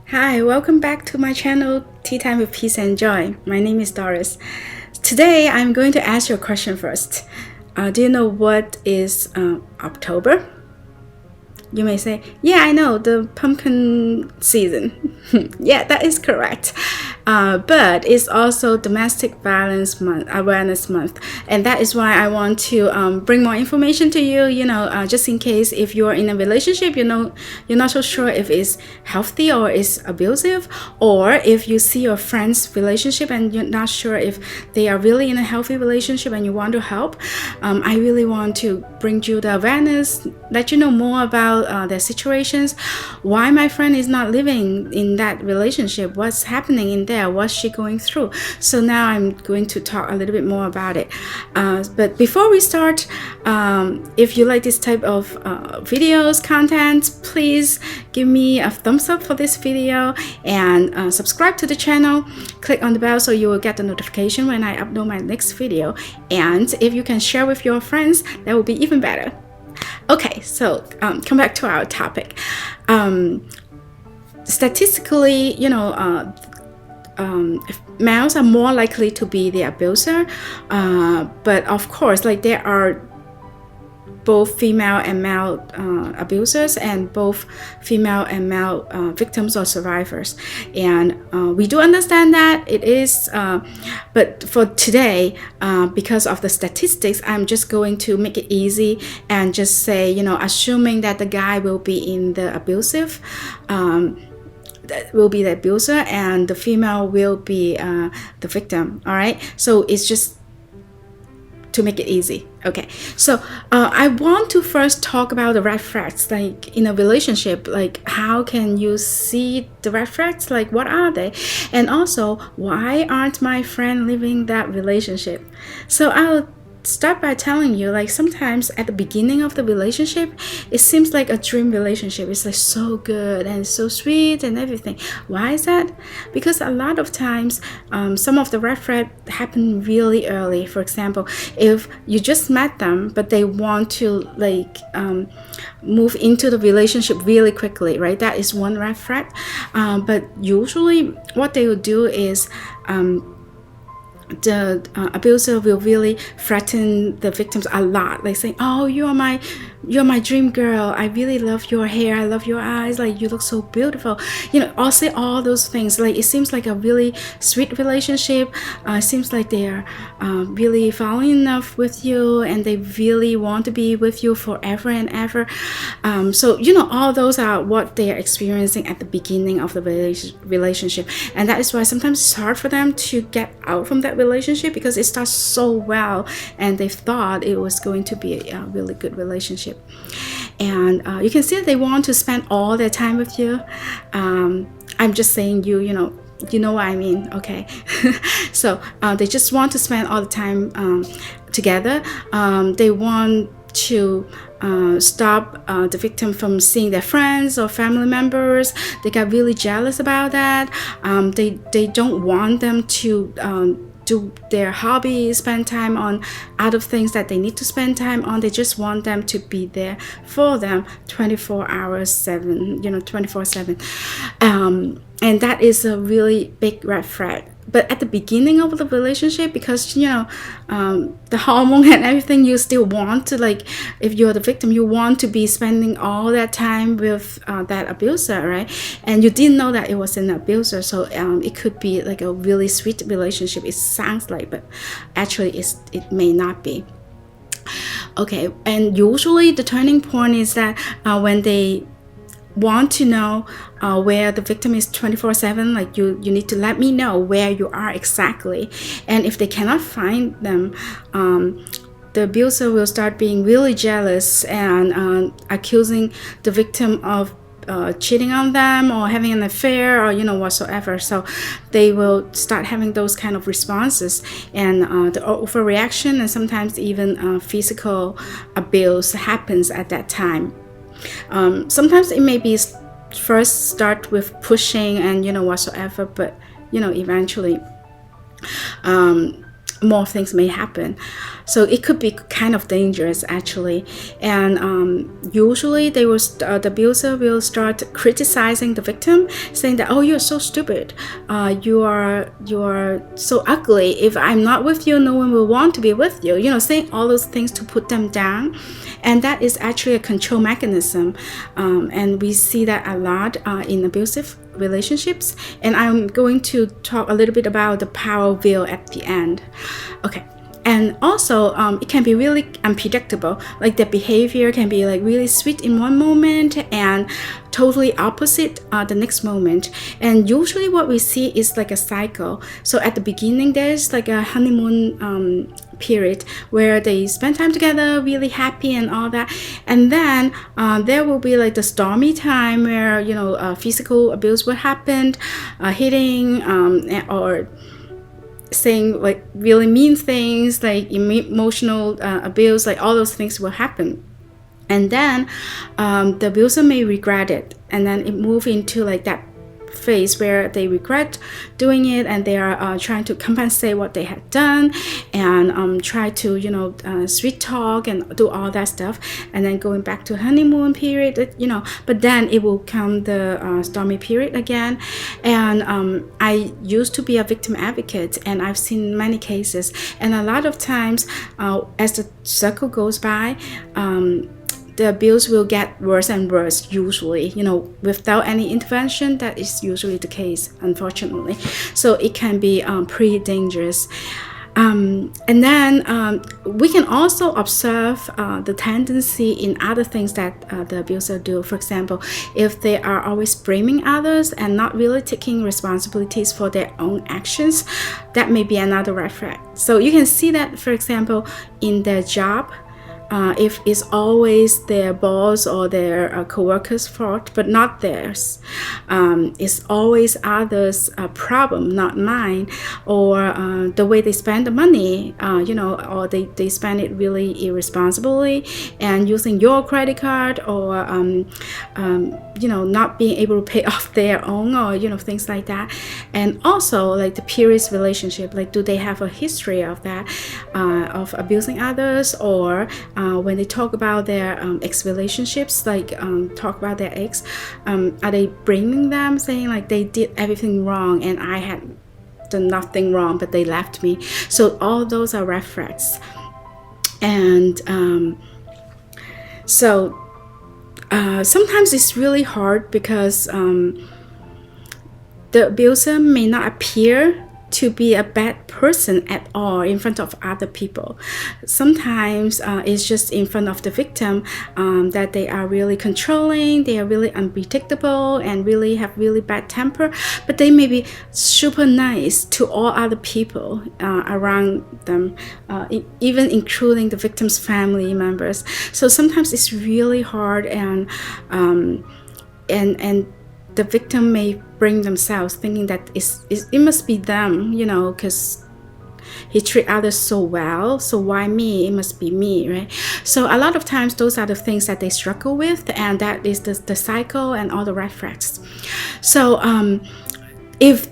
Hi, welcome back to my channel, Tea Time with Peace and Joy. My name is Doris. Today, I'm going to ask you a question first. Do you know what is October? You may say, yeah, I know, the pumpkin season. Yeah, that is correct. But it's also Domestic Violence Awareness Month. And that is why I want to bring more information to you, just in case if you're in a relationship, you're not so sure if it's healthy or it's abusive, or if you see your friend's relationship and you're not sure if they are really in a healthy relationship and you want to help. I really want to bring you the awareness, let you know more about their situations, why my friend is not living in that relationship, what's happening in there, what's she going through. So now I'm going to talk a little bit more about it. But before we start, if you like this type of videos, content, please give me a thumbs up for this video and subscribe to the channel. Click on the bell so you will get the notification when I upload my next video. And if you can share with your friends, that will be even better. Okay, so come back to our topic. Statistically, males are more likely to be the abuser, but of course, like there are both female and male abusers and both female and male victims or survivors, and we do understand that it is, but for today, because of the statistics, I'm just going to make it easy and just say, assuming that the guy will be in the abusive, will be the abuser and the female will be the victim. All right, so it's just to make it easy. Okay, so I want to first talk about the red flags, like in a relationship, like how can you see the red flags, like what are they, and also why aren't my friend living that relationship. So I'll start by telling you, like sometimes at the beginning of the relationship, it seems like a dream relationship. It's like so good and so sweet and everything. Why is that? Because a lot of times some of the red flags happen really early. For example, if you just met them but they want to move into the relationship really quickly, right? That is one red flag. But usually what they will do is the abuser will really threaten the victims a lot, like saying, oh, you're my dream girl, I really love your hair, I love your eyes, like you look so beautiful, I'll say all those things. Like it seems like a really sweet relationship. It seems like they are really falling in love with you and they really want to be with you forever and ever. So all those are what they are experiencing at the beginning of the relationship, and that is why sometimes it's hard for them to get out from that relationship, because it starts so well and they thought it was going to be a really good relationship. And you can see that they want to spend all their time with you. I'm just saying you know what I mean, okay? So they just want to spend all the time together. They want to stop the victim from seeing their friends or family members. They got really jealous about that. They don't want them to do their hobby, spend time on other things that they need to spend time on. They just want them to be there for them 24 hours 7, 24/7. And that is a really big red flag. But at the beginning of the relationship, because the hormone and everything, you still want to, like, if you're the victim, you want to be spending all that time with that abuser, right? And you didn't know that it was an abuser, so it could be like a really sweet relationship. It sounds like, but actually it may not be. Okay, and usually the turning point is that when they want to know where the victim is 24/7, like you need to let me know where you are exactly. And if they cannot find them, the abuser will start being really jealous and accusing the victim of cheating on them or having an affair or whatsoever. So they will start having those kind of responses, and the overreaction and sometimes even physical abuse happens at that time. Sometimes it may be first start with pushing and whatsoever, but eventually more things may happen. So it could be kind of dangerous actually. And usually the abuser will start criticizing the victim, saying that, oh, you're so stupid, you are so ugly, if I'm not with you, no one will want to be with you, saying all those things to put them down. And that is actually a control mechanism, and we see that a lot in abusive relationships. And I'm going to talk a little bit about the power wheel at the end. Okay. And also, it can be really unpredictable. Like the behavior can be like really sweet in one moment and totally opposite the next moment. And usually what we see is like a cycle. So at the beginning, there's like a honeymoon period where they spend time together, really happy and all that. And then there will be like the stormy time where, physical abuse will happen, hitting or saying like really mean things, like emotional abuse, like all those things will happen. And then the abuser may regret it, and then it move into like that phase where they regret doing it, and they are trying to compensate what they had done, and try to sweet talk and do all that stuff, and then going back to honeymoon period, but then it will come the stormy period again. And I used to be a victim advocate, and I've seen many cases, and a lot of times as the cycle goes by, the abuse will get worse and worse usually, without any intervention. That is usually the case, unfortunately. So it can be pretty dangerous. And then we can also observe the tendency in other things that the abuser do. For example, if they are always blaming others and not really taking responsibilities for their own actions, that may be another red flag. So you can see that, for example, in their job, if it's always their boss or their co-workers' fault, but not theirs. It's always others' problem, not mine. Or the way they spend the money, or they spend it really irresponsibly and using your credit card, or not being able to pay off their own, or things like that. And also like the previous relationship, like do they have a history of that, of abusing others, or when they talk about their ex-relationships, like talk about their ex, are they blaming them, saying like they did everything wrong and I had done nothing wrong, but they left me? So all those are red flags. And sometimes it's really hard because the abuser may not appear to be a bad person at all in front of other people. Sometimes it's just in front of the victim that they are really controlling, they are really unpredictable, and really have really bad temper, but they may be super nice to all other people around them, even including the victim's family members. So sometimes it's really hard, and the victim may bring themselves thinking that it must be them, because he treats others so well, so why me? It must be me, right? So a lot of times those are the things that they struggle with, and that is the cycle and all the red flags. So if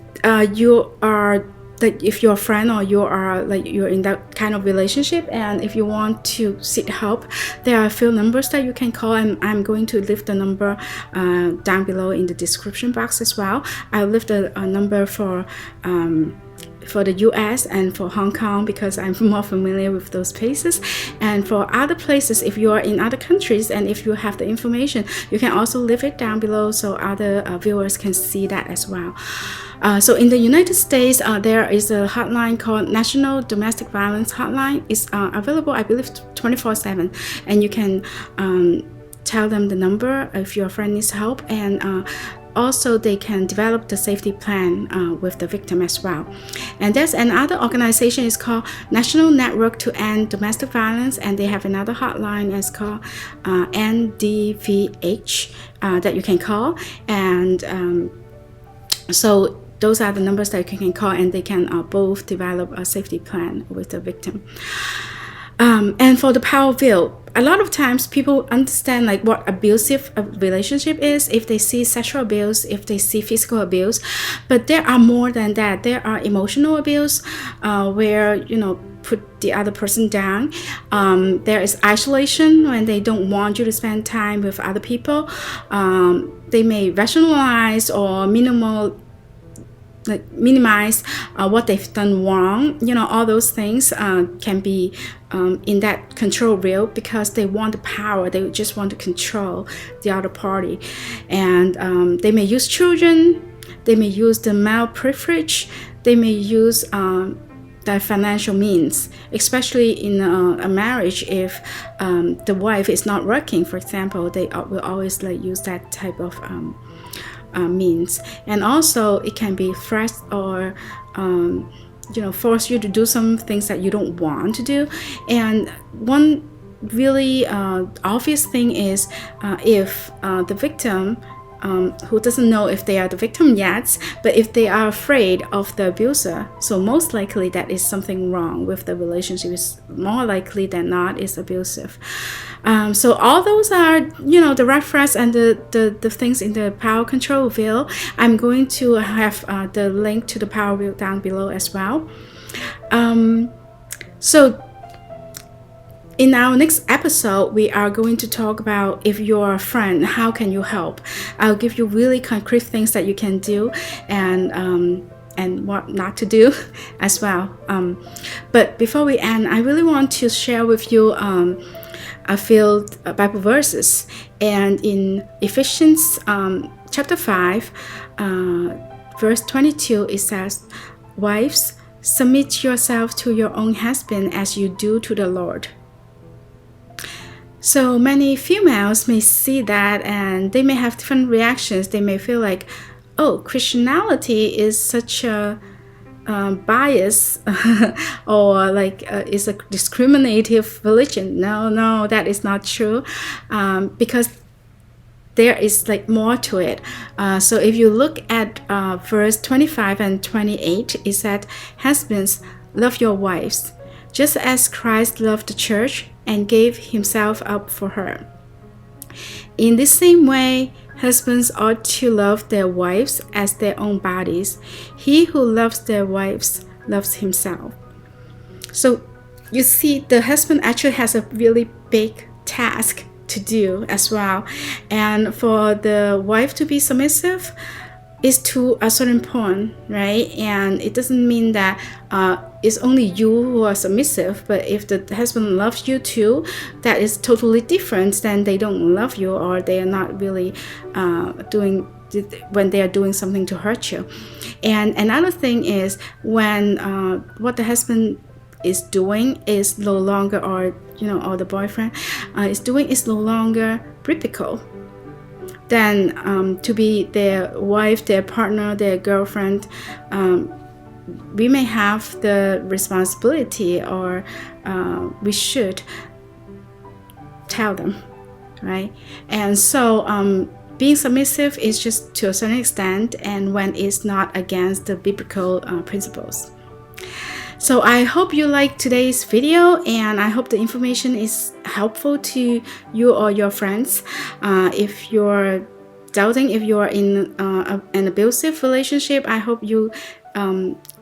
you are like, if you're a friend or you're in that kind of relationship, and if you want to seek help, there are a few numbers that you can call, and I'm going to leave the number down below in the description box as well. I'll leave the number for the US and for Hong Kong, because I'm more familiar with those places. And for other places, if you are in other countries and if you have the information, you can also leave it down below so other viewers can see that as well. So in the United States, there is a hotline called National Domestic Violence Hotline. It's available, I believe, 24/7, and you can tell them the number if your friend needs help, and also they can develop the safety plan with the victim as well. And there's another organization, is called National Network to End Domestic Violence, and they have another hotline that's called NDVH that you can call. And so those are the numbers that you can call, and they can both develop a safety plan with the victim. And for the power wheel, a lot of times people understand like what abusive relationship is if they see sexual abuse, if they see physical abuse, but there are more than that. There are emotional abuse, where put the other person down. There is isolation when they don't want you to spend time with other people. They may rationalize or minimize what they've done wrong. All those things can be in that control wheel because they want the power. They just want to control the other party, and they may use children. They may use the male privilege. They may use their financial means, especially in a marriage. If the wife is not working, for example, they will always use that type of means. And also it can be threat or force you to do some things that you don't want to do. And one really obvious thing is if the victim who doesn't know if they are the victim yet, but if they are afraid of the abuser, so most likely that is something wrong with the relationship. Is more likely than not is abusive. So all those are the red flags and the things in the power control wheel. I'm going to have the link to the power wheel down below as well. So in our next episode, we are going to talk about if you're a friend, how can you help? I'll give you really concrete things that you can do and what not to do as well. But before we end, I really want to share with you a few Bible verses. And in Ephesians chapter 5, verse 22, it says, "Wives, submit yourself to your own husband as you do to the Lord." So many females may see that and they may have different reactions. They may feel like, oh, Christianity is such a bias or is a discriminative religion. No, that is not true, because there is more to it. So if you look at verse 25 and 28, it said, "Husbands, love your wives, just as Christ loved the church and gave himself up for her. In the same way, husbands ought to love their wives as their own bodies. He who loves their wives loves himself." So you see, the husband actually has a really big task to do as well. And for the wife to be submissive is to a certain point, right? And it doesn't mean that it's only you who are submissive, but if the husband loves you too, that is totally different than they don't love you or they are not really when they are doing something to hurt you. And another thing is when what the husband is doing is no longer, or the boyfriend is doing is no longer biblical, then to be their wife, their partner, their girlfriend, we may have the responsibility, or we should tell them, right? And so being submissive is just to a certain extent, and when it's not against the biblical principles. So I hope you liked today's video, and I hope the information is helpful to you or your friends. If you're doubting if you're in an abusive relationship, I hope you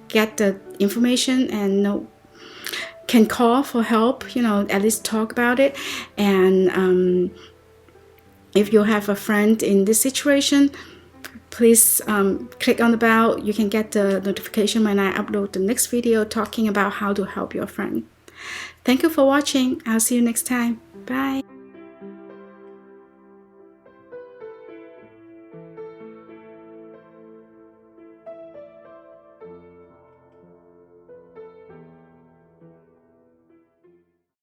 get the information and can call for help, at least talk about it. And if you have a friend in this situation, please click on the bell. You can get the notification when I upload the next video talking about how to help your friend. Thank you for watching. I'll see you next time. Bye.